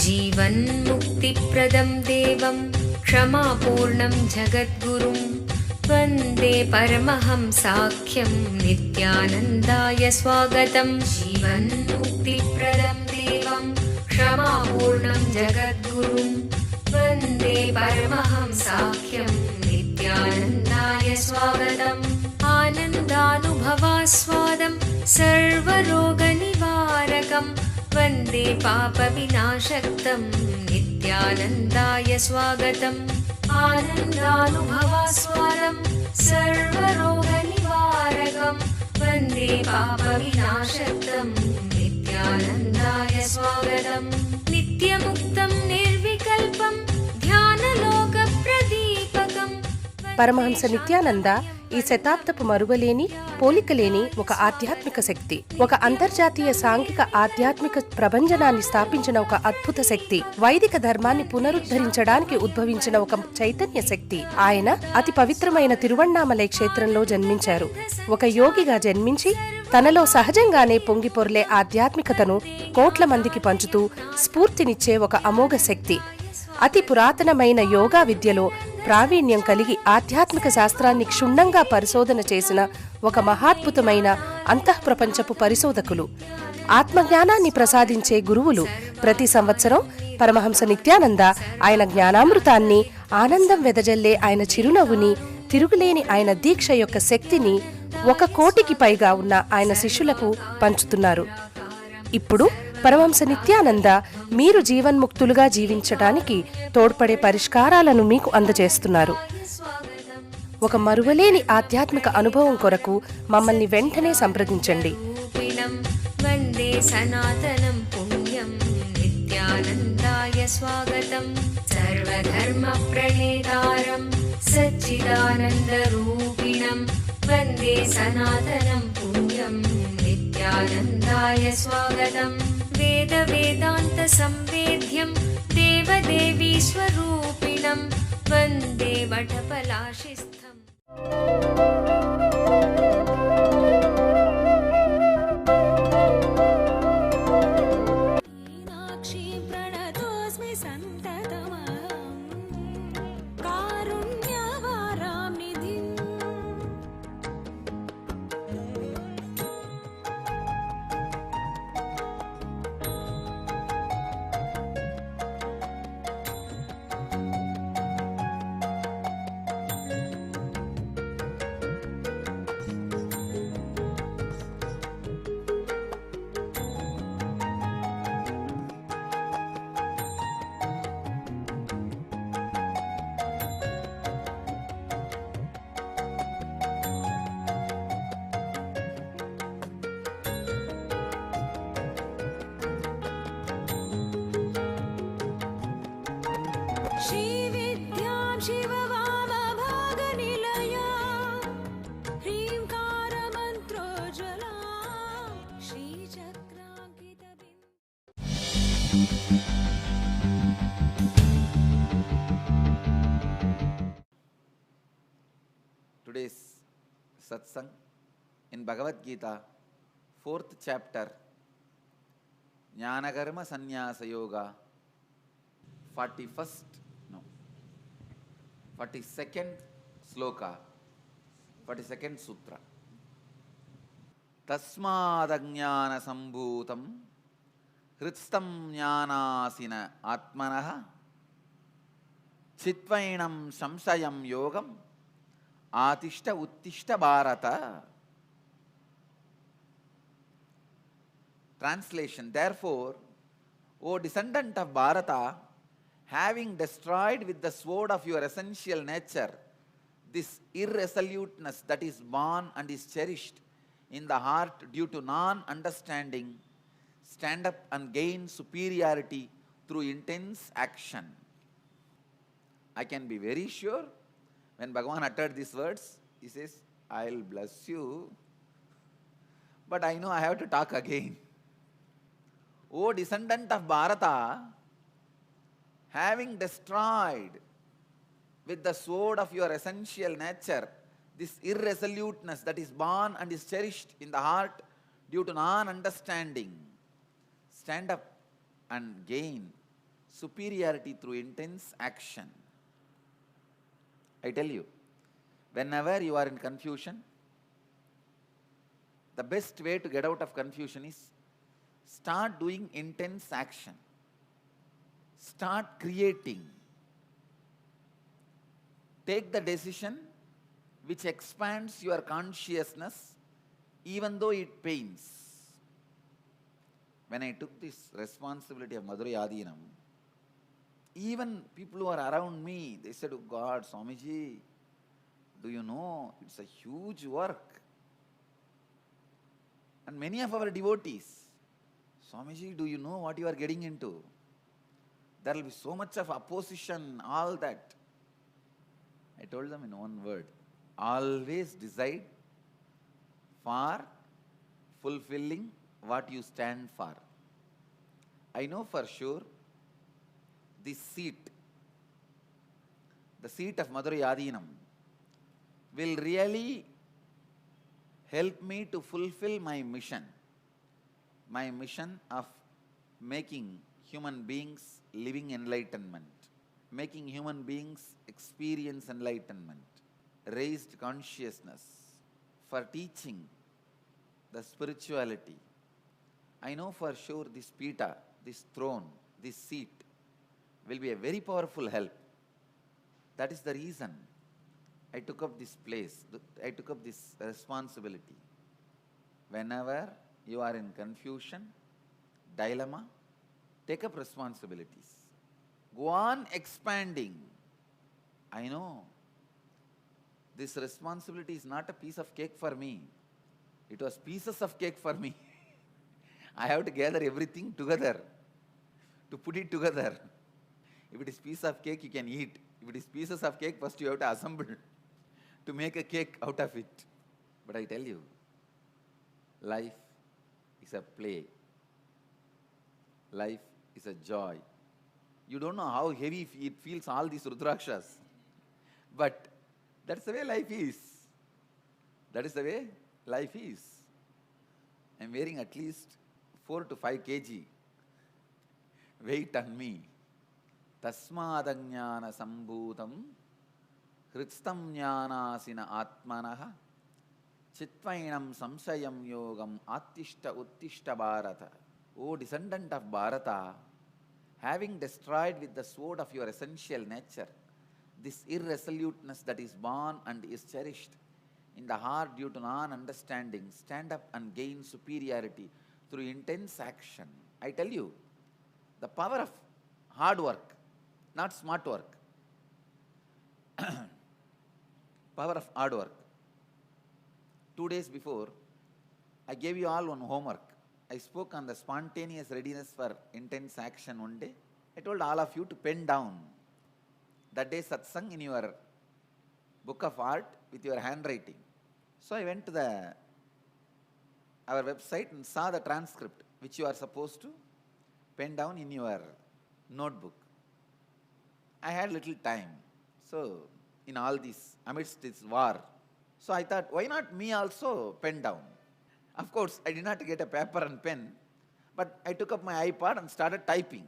जीवन्मुक्तिप्रदं देवं क्षमापूर्णं जगद्गुरुं वन्दे परमहंसाख्यं नित्यानन्दाय स्वागतं। जीवन्मुक्तिप्रदं देवं क्षमापूर्णं जगद्गुरुं वन्दे परमहंसाख्यं नित्यानन्दाय स्वागतम्। आनन्दानुभवास्वादं सर्वरोगनिवारकं वन्दे पापविनाशक्तं नित्यानन्दाय स्वागतम्। आनन्दानुभवास्वादं सर्वरोगनिवारकं वन्दे पापविनाशक्तं नित्यानन्दाय स्वागतम्। नित्यमुक्तं निर्विकल्पं ध्यानलोकप्रदीपकं। పరమహంస నిత్యానంద ఈ శతాబ్దపు మరువలేని పోలికలేని ఒక ఆధ్యాత్మిక శక్తి, ఒక అంతర్జాతీయ సాంఘిక ఆధ్యాత్మిక ప్రభంజనాన్ని స్థాపించిన ఒక అద్భుత శక్తి, వైదిక ధర్మాన్ని పునరుద్ధరించడానికి ఉద్భవించిన ఒక చైతన్య శక్తి. ఆయన అతి పవిత్రమైన తిరువణ్ణామలై క్షేత్రంలో జన్మించారు. ఒక యోగిగా జన్మించి తనలో సహజంగానే పొంగి పొర్లే ఆధ్యాత్మికతను కోట్ల మందికి పంచుతూ స్ఫూర్తినిచ్చే ఒక అమోఘ శక్తి. అతి పురాతనమైన యోగా విద్యలో ప్రావీణ్యం కలిగి ఆధ్యాత్మిక శాస్త్రాన్ని క్షుణ్ణంగా పరిశోధన చేసిన ఒక మహాద్భుతమైన అంతఃప్రపంచపు పరిశోధకులు, ఆత్మజ్ఞానాన్ని ప్రసాదించే గురువులు. ప్రతి సంవత్సరం పరమహంస నిత్యానంద ఆయన జ్ఞానామృతాన్ని, ఆనందం వెదజల్లే ఆయన చిరునవ్వుని, తిరుగులేని ఆయన దీక్ష యొక్క శక్తిని 1 కోటికి పైగా ఉన్న ఆయన శిష్యులకు పంచుతున్నారు. ఇప్పుడు పరమహంస నిత్యానంద మీరు జీవన్ముక్తులుగా జీవించటానికి తోడ్పడే పరిష్కారాలను మీకు అందజేస్తున్నారు. ఒక మరువలేని ఆధ్యాత్మిక అనుభవం కొరకు మమ్మల్ని వెంటనే సంప్రదించండి. వందే సనాతనం పుణ్యం నిత్యానందాయ స్వాగతం. సర్వధర్మ ప్రణేతారం సచ్చిదానంద రూపిణం వందే సనాతనం పుణ్యం నిత్యానందాయ స్వాగతం. వేద వేదాంత సంవేద్యం దేవదేవీ స్వరూపిణం వందే వటపలాశిస్థం. Today's satsang in Bhagavad Gita, 4th chapter, Jnanakarma Sannyasa Yoga, 42nd sloka, 42nd sutra. Tasmadajnana sambhutam hritstam jnanasina atmanaha chitvainam samsayam yogam Atishta Uttishta Bharata. Translation: Therefore, O descendant of Bharata, having destroyed with the sword of your essential nature this irresoluteness that is born and is cherished in the heart due to non-understanding, stand up and gain superiority through intense action. I can be very sure when Bhagavan uttered these words, he says, I'll bless you, but I know I have to talk again. O descendant of Bharata, having destroyed with the sword of your essential nature, this irresoluteness that is born and is cherished in the heart due to non-understanding, stand up and gain superiority through intense action. I tell you, whenever you are in confusion, the best way to get out of confusion is start doing intense action. Start creating. Take the decision which expands your consciousness even though it pains. When I took this responsibility of Madurai Adinam, even people who are around me, they said, "Oh God, Swamiji, do you know, it's a huge work." And many of our devotees, "Swamiji, do you know what you are getting into? There will be so much of opposition, all that." I told them in one word, always decide for fulfilling what you stand for. I know for sure this seat, the seat of Madurai Adinam, will really help me to fulfill my mission of making human beings living enlightenment, making human beings experience enlightenment, raised consciousness, for teaching the spirituality. I know for sure this pita, this throne, this seat will be a very powerful help. That is the reason I took up this place, I took up this responsibility. Whenever you are in confusion, dilemma, take up responsibilities. Go on expanding. I know this responsibility is not a piece of cake for me. It was pieces of cake for me. I have to gather everything together, to put it together. If it is piece of cake, you can eat. If it is pieces of cake, first you have to assemble to make a cake out of it. But I tell you, life is a play. Life is a joy. You don't know how heavy it feels, all these Rudrakshas. But that's the way life is. That is the way life is. I'm wearing at least 4 to 5 kg weight on me. Tasmadanyana sambhutam hritstam jnanasina atmanaha chitvainam samsayam yogam attishta uttishta bharata. O descendant of Bharata, having destroyed with the sword of your essential nature this irresoluteness that is born and is cherished in the heart due to non-understanding, stand up and gain superiority through intense action. I tell you, the power of hard work, not smart work. Power of hard work. 2 days before, I gave you all one homework. I spoke on the spontaneous readiness for intense action one day. I told all of you to pen down that day satsang in your book of art with your handwriting. So I went to our website and saw the transcript which you are supposed to pen down in your notebook. I had little time. So in all this, amidst this war, so I thought, why not me also pen down? Of course, I did not get a paper and pen, but I took up my iPad and started typing.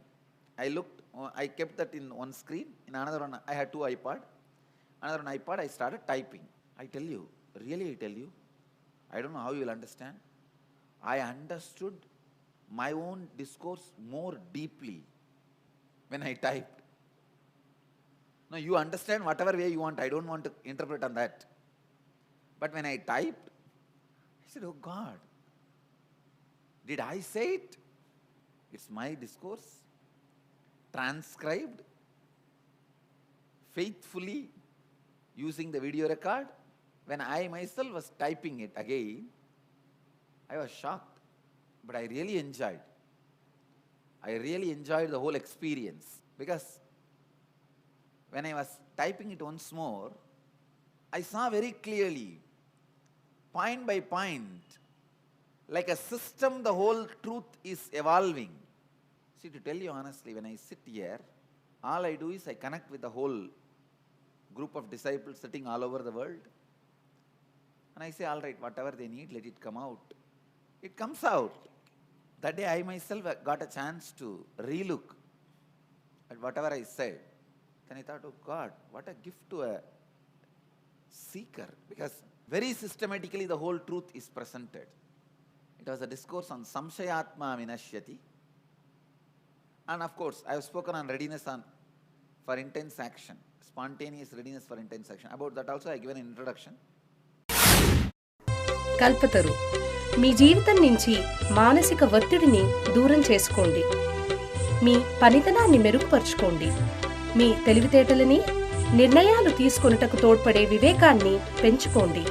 I kept that in one screen. In another one, I had 2 iPads. Another one iPad, I started typing. I tell you, really I tell you, I don't know how you will understand. I understood my own discourse more deeply when I typed. No, you understand whatever way you want. I don't want to interpret on that. But when I typed, I said, oh God, did I say it? It's my discourse, transcribed faithfully using the video record. When I myself was typing it again, I was shocked, but I really enjoyed. I really enjoyed the whole experience, because when I was typing it once more, I saw very clearly, point by point, like a system, the whole truth is evolving. See, to tell you honestly, when I sit here, all I do is I connect with the whole group of disciples sitting all over the world. And I say, all right, whatever they need, let it come out. It comes out. That day I myself got a chance to relook at whatever I said. Then I thought, oh God, what a gift to a seeker. Because very systematically the whole truth is presented. It was a discourse on Samshayatma Vinashyati. And of course, I have spoken on readiness for intense action. Spontaneous readiness for intense action. About that also I given an introduction. Kalpataru మీ జీవితం నుంచి మానసిక ఒత్తిడిని దూరం చేసుకోండి. మీ పనితనాన్ని మెరుగుపరుచుకోండి. మీ తెలివితేటలని, నిర్ణయాలు తీసుకొనుటకు తోడ్పడే వివేకాన్ని పెంచుకోండి.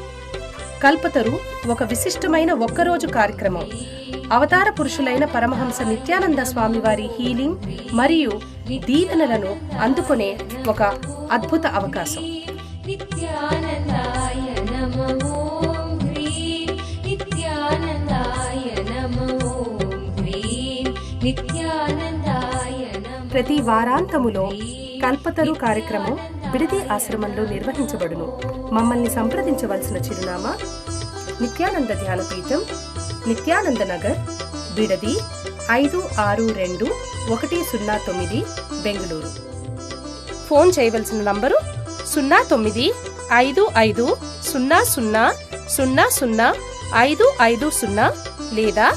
కల్పతరు ఒక విశిష్టమైన ఒక్కరోజు కార్యక్రమం. అవతార పురుషులైన పరమహంస నిత్యానంద స్వామివారి హీలింగ్ మరియు దీవెనలను అందుకునే ఒక అద్భుత అవకాశం. నిత్యానందాయ నమో ప్రతి వారాంతములో కల్పతరు కార్యక్రమం బిడది ఆశ్రమంలో నిర్వహించబడును. మమ్మల్ని సంప్రదించవలసిన చిరునామా నిత్యానంద ధ్యానపీఠం, నిత్యానంద నగర్, బిడది 562109, బెంగళూరు. ఫోన్ చేయవలసిన నంబరు 095500000550 లేదా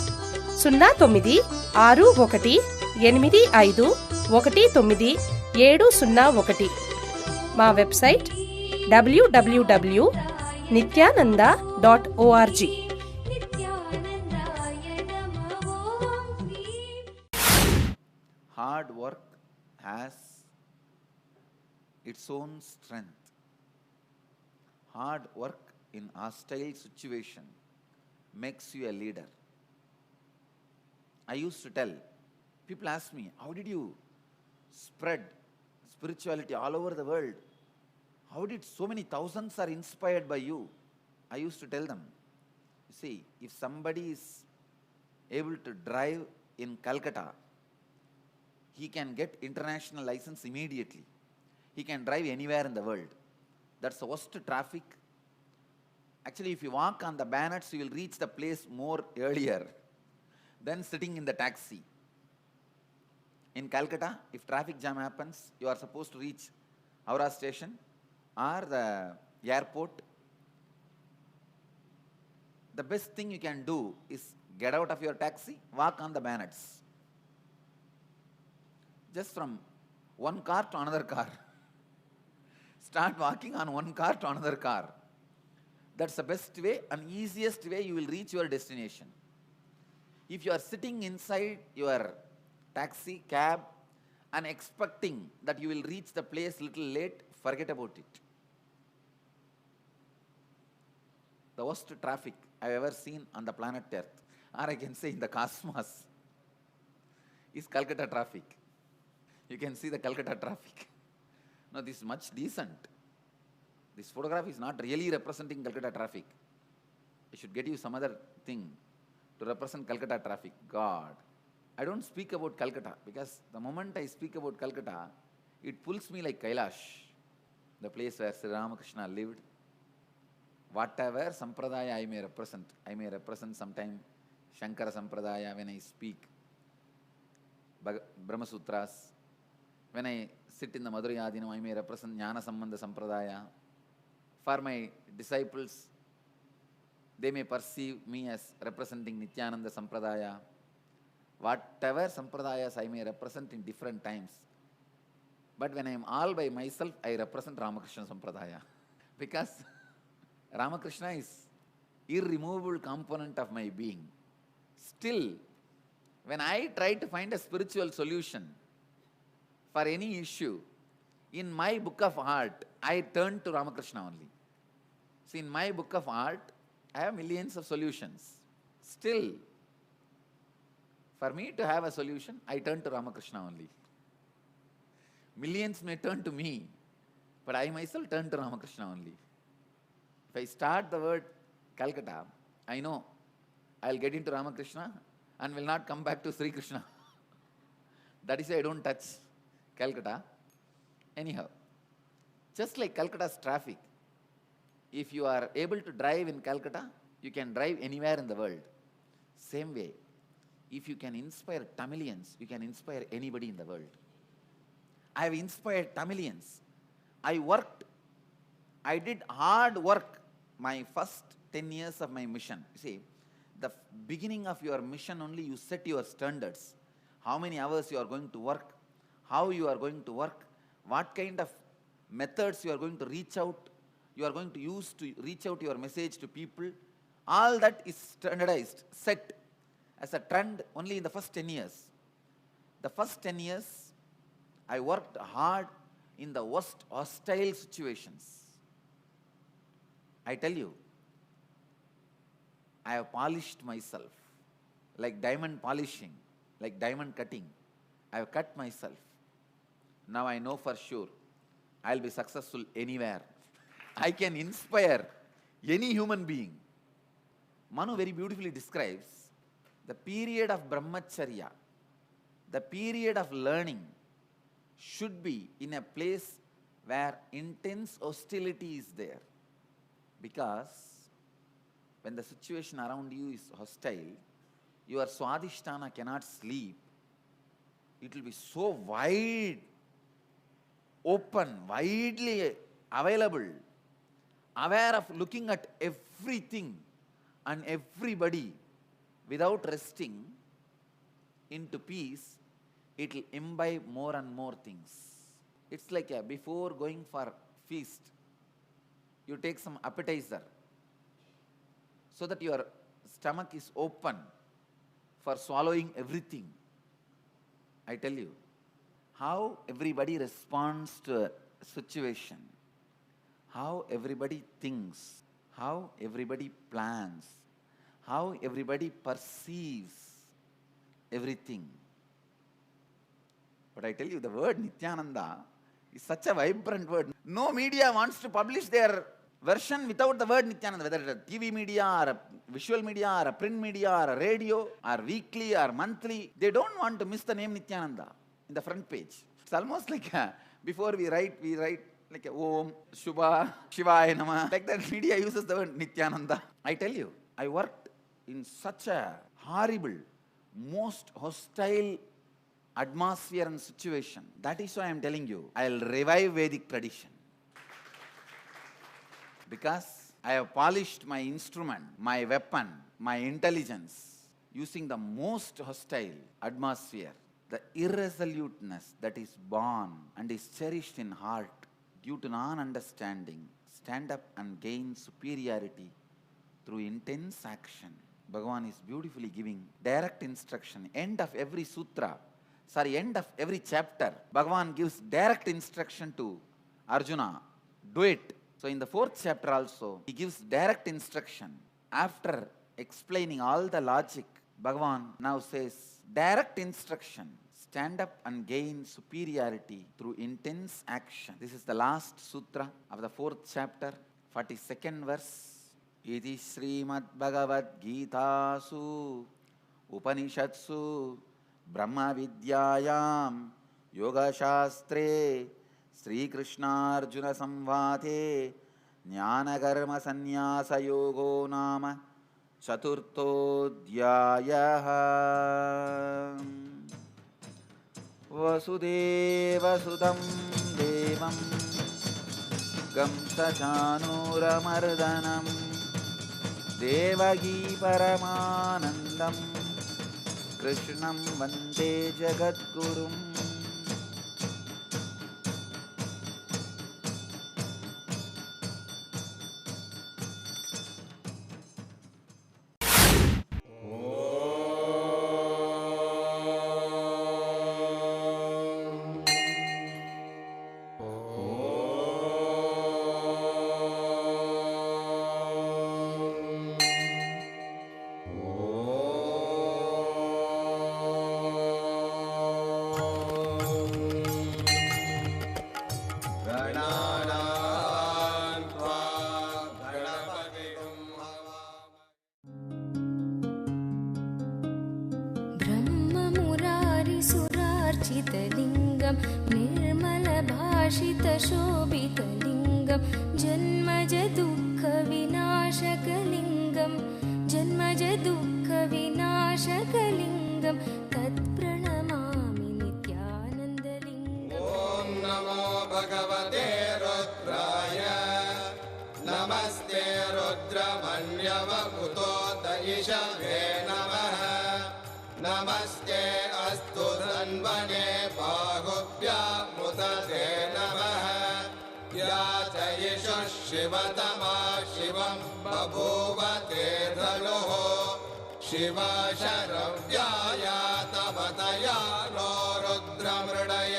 096185190701. మా website www.nityananda.org. Hard work has its own strength. Hard work in hostile situation makes you a leader. I used to tell, people ask me, how did you spread spirituality all over the world? How did so many thousands are inspired by you? I used to tell them, you see, if somebody is able to drive in Calcutta, he can get international license immediately. He can drive anywhere in the world. That's the worst traffic. Actually, if you walk on the bannets, you will reach the place more earlier than sitting in the taxi. In Calcutta, if traffic jam happens, you are supposed to reach Howrah station or the airport. The best thing you can do is get out of your taxi, walk on the bannets. Just from one car to another car. Start walking on one car to another car. That's the best way and easiest way you will reach your destination. If you are sitting inside your taxi, cab and expecting that you will reach the place little late, forget about it. The worst traffic I have ever seen on the planet Earth, or I can say in the cosmos, is Calcutta traffic. You can see the Calcutta traffic. No, this is much decent. This photograph is not really representing Calcutta traffic. I should get you some other thing to represent Calcutta traffic. God. I don't speak about Calcutta because the moment I speak about Calcutta, it pulls me like Kailash, the place where Sri Ramakrishna lived. Whatever Sampradaya I may represent sometime Shankara Sampradaya when I speak Brahma Sutras. When I sit in the Madhurayadinam, I may represent Jnana Sambandha Sampradaya. For my disciples, they may perceive me as representing Nityananda Sampradaya. Whatever Sampradayas I may represent in different times. But when I am all by myself, I represent Ramakrishna Sampradaya. Because Ramakrishna is irremovable component of my being. Still, when I try to find a spiritual solution for any issue, in my book of art, I turn to Ramakrishna only. See, in my book of art, I have millions of solutions. Still, for me to have a solution, I turn to Ramakrishna only. Millions may turn to me, but I myself turn to Ramakrishna only. If I start the word Calcutta, I know I'll get into Ramakrishna and will not come back to Sri Krishna. That is why I don't touch Calcutta. Anyhow, Just like Calcutta's traffic. If you are able to drive in Calcutta, you can drive anywhere in the world. Same way, if you can inspire Tamilians, you can inspire anybody in the world. I have inspired Tamilians. I did hard work my first 10 years of my mission. You see, the beginning of your mission only you set your standards. How many hours you are going to work, how you are going to work, what kind of methods you are going to reach out, you are going to use to reach out your message to people. All that is standardized, set as a trend only in the first 10 years. The first 10 years, I worked hard in the worst hostile situations. I tell you, I have polished myself like diamond polishing, like diamond cutting. I have cut myself. Now I know for sure I'll be successful anywhere. I can inspire any human being. Manu very beautifully describes the period of brahmacharya, the period of learning should be in a place where intense hostility is there. Because when the situation around you is hostile, your swadhisthana cannot sleep. It will be so wide, open, widely available, aware of looking at everything and everybody without resting into peace. It will imbibe more and more things. It's like before going for feast, you take some appetizer so that your stomach is open for swallowing everything. I tell you, how everybody responds to a situation, how everybody thinks, how everybody plans, how everybody perceives everything. But I tell you, the word Nityananda is such a vibrant word. No media wants to publish their version without the word Nityananda, whether it's a TV media or a visual media or a print media or a radio or weekly or monthly. They don't want to miss the name Nityananda in the front page. It's almost like before we write like Om, Shubha, Shivaya Nama. Like that media uses the word Nityananda. I tell you, I worked in such a horrible, most hostile atmosphere and situation. That is why I am telling you, I'll revive Vedic tradition. Because I have polished my instrument, my weapon, my intelligence, using the most hostile atmosphere, the irresoluteness that is born and is cherished in heart due to non-understanding, stand up and gain superiority through intense action. Bhagavan is beautifully giving direct instruction. End of every sutra, end of every chapter, Bhagavan gives direct instruction to Arjuna. Do it. So in the 4th chapter also, he gives direct instruction. After explaining all the logic, Bhagavan now says, direct instruction. Stand up and gain superiority through intense action. This is the last sutra of the 4th chapter, 42nd verse. Iti Srimad Bhagavad Gitasu Upanishatsu Brahma Vidyayam Yoga Shastre Sri Krishna Arjuna Samvade Jnana Karma Sannyasa Yogo Nama Chaturtodhyayaha. Vasudeva Sudam Devam Gamsa Chanuramardanam Devagi Paramanandam Krishnam Vande Jagadgurum. ब्रह्ममुरारिसुरार्चितलिङ्गं निर्मलभाषितशोभितलिङ्गम् जन्मजदुःखविनाशकलिङ्गं जन्मजदुःखविनाशकलिङ्गं तत्प्रणमामि नित्यानन्दलिङ्गम्। ॐ नमो भगवते रुद्राय नमस्ते रुद्रमन्यवपुतो दयिषवे नमः नमस्ते अस्तु धन्वने बाहुभ्यामुदते नमः या जयिषुः शिवतमा शिवं बभूव ते धनुः शिवा शरव्याया तपतया नो रुद्रमृडय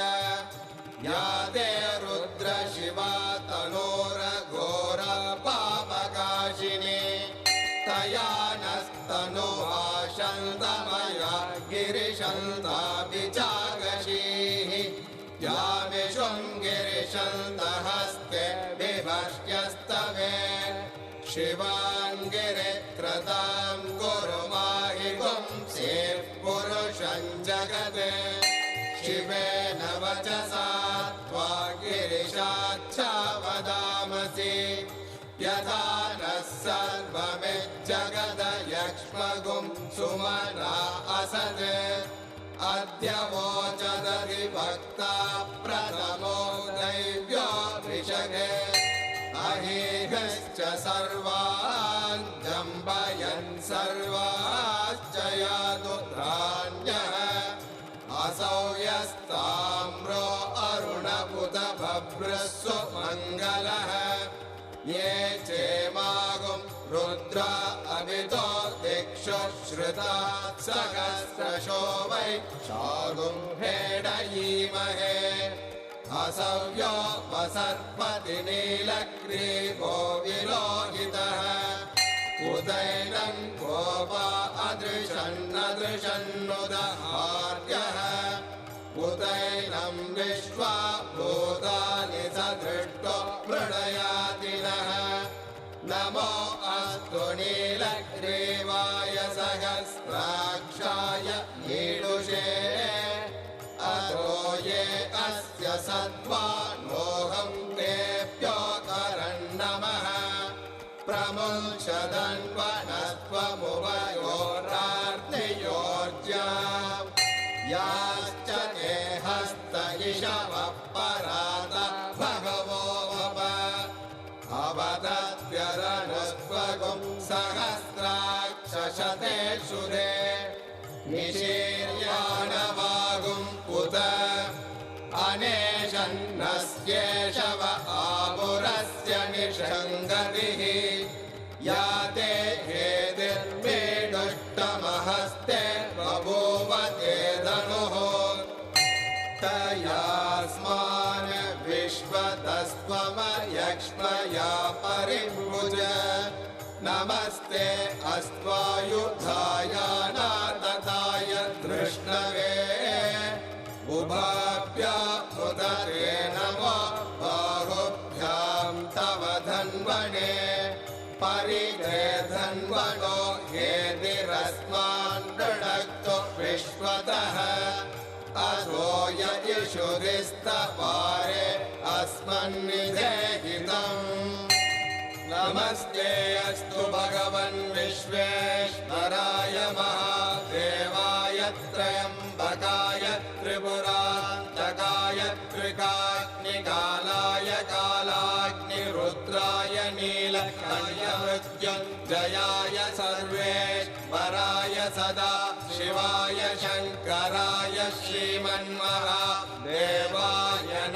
या ते रुद्र शिवा तनोरघोर पापकाशिनी तया नस्तनुभाषन्तमया गिरिशन्ताभिचागशीः या विश्वं गिरिशन्तहस्ते विभष्ट्यस्तवे शिवाङ्गिरित्रतां कुरु माहि पुंसेः पुरुषं जगते शिवेन वचसा त्वा गिरिशाच्छा वदामसि यथा नः सर्वमिज्जगदयक्ष्मगुं सुमना असत् अद्य वोचदधिभक्ता प्रथमो दैव्यो ऋषगे अहीहश्च सर्वान् जम्बयन् सर्वाश्च यादुद्राण्यः असौ यस्ताम्रो अरुणपुत भभ्रस्व मङ्गलः ये चेमागुं रुद्र अभितो दिक्षु श्रुता सहस्रशो वै शागुं हेडयीमहे असव्यो वसर्पति नीलग्रीवो विलोहितः उदैनं गोपा अदृशन्नदृशन्नुदहार्यः उदैनं विश्वा भूतानि सदृष्टो मृडयाति नः नमो अस्तु नीलग्रीवाय सहस्राक्षाय ईडुषे अधो ये अस्य सत्त्वानोऽहं तेभ्यो करन्नमः प्रमुञ्चदन्वनत्वमुभयोरार्तियोर्ज्याम् याश्च ते हस्त इषवः परात भगवो वप अवदत्यदनुस्त्वगुं सहस्राक्षशतेषु ते निशीर्याणवागुं उत अनेशन्नस्येषव आपुरस्य निषङ्गतिः या ते हेतिर्मेडुष्टमहस्ते बभूव ते धनुः तयास्मान् विश्वतस्त्वमयक्ष्मया परिभुज नमस्ते अस्त्वायुधाय नातताय धृष्णवे उभाभ्यामुदते नमो बाहुभ्यां तव धन्वने परिधे धन्वनो हेतिरस्मान् दृढक्तो विश्वतः अधो यदिषुरिस्तपारे अस्मन्निधेहितम् नमस्ते अस्तु भगवन् विश्वेश्वराय महादेवाय त्र्यम्बकाय त्रिपुरान्तकाय त्रिकाग्निकालाय कालाग्निरुद्राय नीलकण्ठमृत्युञ्जयाय सर्वेश्वराय सदा शिवाय शङ्कराय श्रीमन्महादेवाय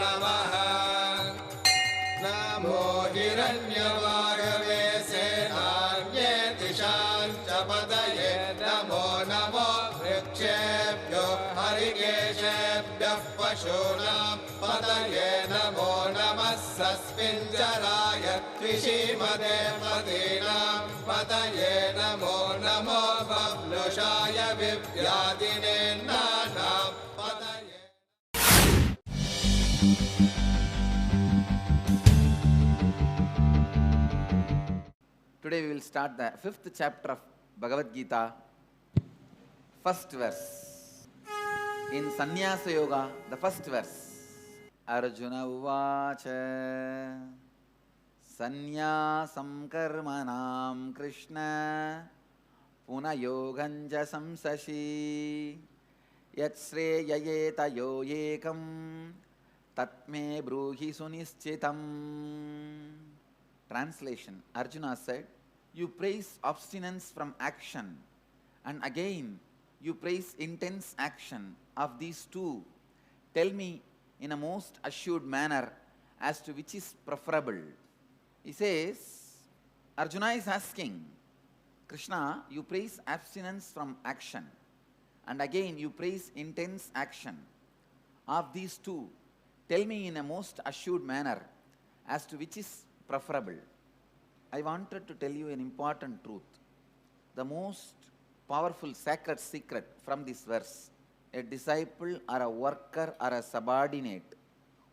नमः नमो हिरण्यवागवे सेनान्ये दिशां च पतये नमो नमो वृक्षेभ्यो हरिकेशेभ्यः पशूनां पतये नमो नमः सस्मिञ्जराय त्रिशीमदे मदीनां पतये नमो नमो बभ्नुषाय विव्याधिने नानां पतये। Today we will start the 5th chapter of Bhagavad Gita, first verse. In Sannyasa Yoga, the first verse. Arjuna Uvacha Sanyasam karmanam Krishna Punayoganja samsashi Yatshreyayeta yo ekam Tatme bruhi sunischitam. Translation. Arjuna said, you praise abstinence from action, and again you praise intense action. Of these two, tell me in a most assured manner as to which is preferable. He says, Arjuna is asking, Krishna, you praise abstinence from action, and again you praise intense action. Of these two, tell me in a most assured manner as to which is preferable. I wanted to tell you an important truth. The most powerful sacred secret from this verse, a disciple or a worker or a subordinate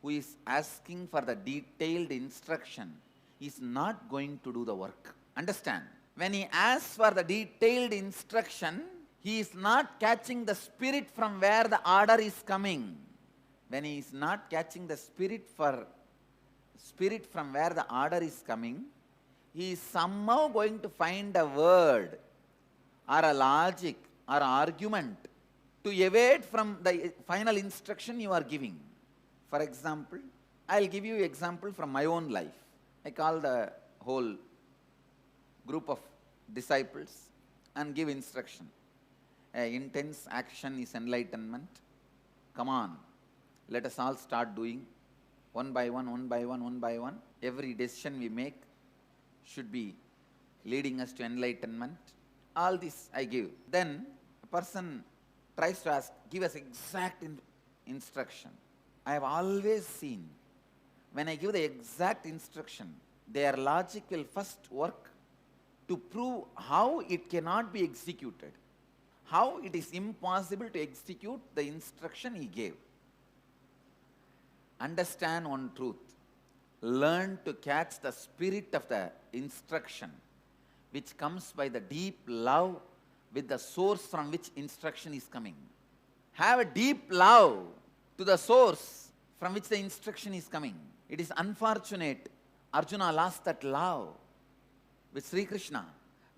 who is asking for the detailed instruction is not going to do the work. Understand? When he asks for the detailed instruction, he is not catching the spirit from where the order is coming. When he is not catching the spirit from where the order is coming, he is somehow going to find a word or a logic or argument to evade from the final instruction you are giving. For example, I will give you an example from my own life. I call the whole group of disciples and give instruction. Intense action is enlightenment. Come on, let us all start doing one by one, one by one, one by one. Every decision we make should be leading us to enlightenment. All this I give. Then a person tries to ask, give us exact instruction. I have always seen, when I give the exact instruction, their logic will first work to prove how it cannot be executed, how it is impossible to execute the instruction he gave. Understand one truth. Learn to catch the spirit of the instruction, which comes by the deep love with the source from which instruction is coming. Have a deep love to the source from which the instruction is coming. It is unfortunate Arjuna lost that love with Sri Krishna.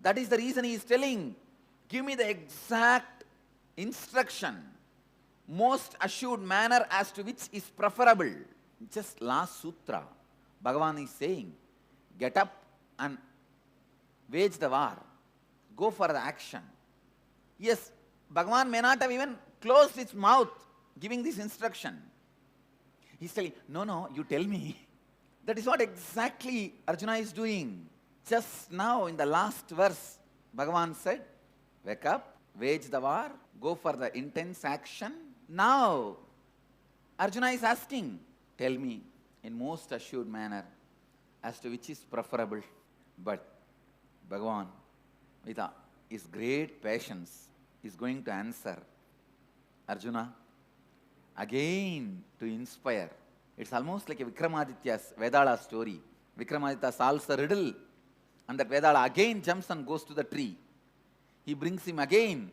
That is the reason he is telling, give me the exact instruction, most assured manner as to which is preferable. Just last sutra, Bhagavan is saying, get up and wage the war. Go for the action. Yes, Bhagavan may not have even closed his mouth giving this instruction. He's telling, no, you tell me. That is what exactly Arjuna is doing. Just now in the last verse, Bhagavan said, wake up, wage the war, go for the intense action. Now, Arjuna is asking, tell me in most assured manner as to which is preferable. But Bhagavan, with his great patience, is going to answer Arjuna again to inspire. It's almost like a Vikramaditya's Vedala story. Vikramaditya solves the riddle, and that Vedala again jumps and goes to the tree. He brings him again.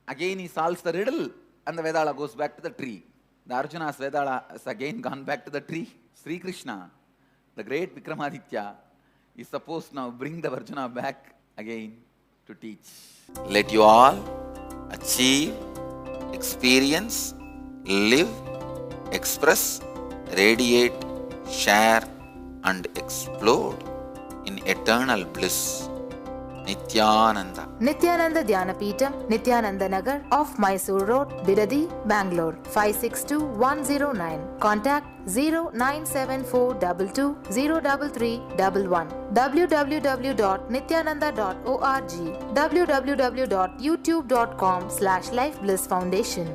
Again he solves the riddle, and the Vedala goes back to the tree. The Arjuna's Vedala has again gone back to the tree. Sri Krishna, the great Vikramaditya, is supposed now bring the Arjuna back again to teach. Let you all achieve, experience, live, express, radiate, share and explode in eternal bliss. Nityananda. Nityananda Dhyanapitham, Nityananda Nagar off Mysore Road, Bidadi, Bangalore 562109. Contact 097422033311. www.nityananda.org. www.youtube.com/Life Bliss Foundation.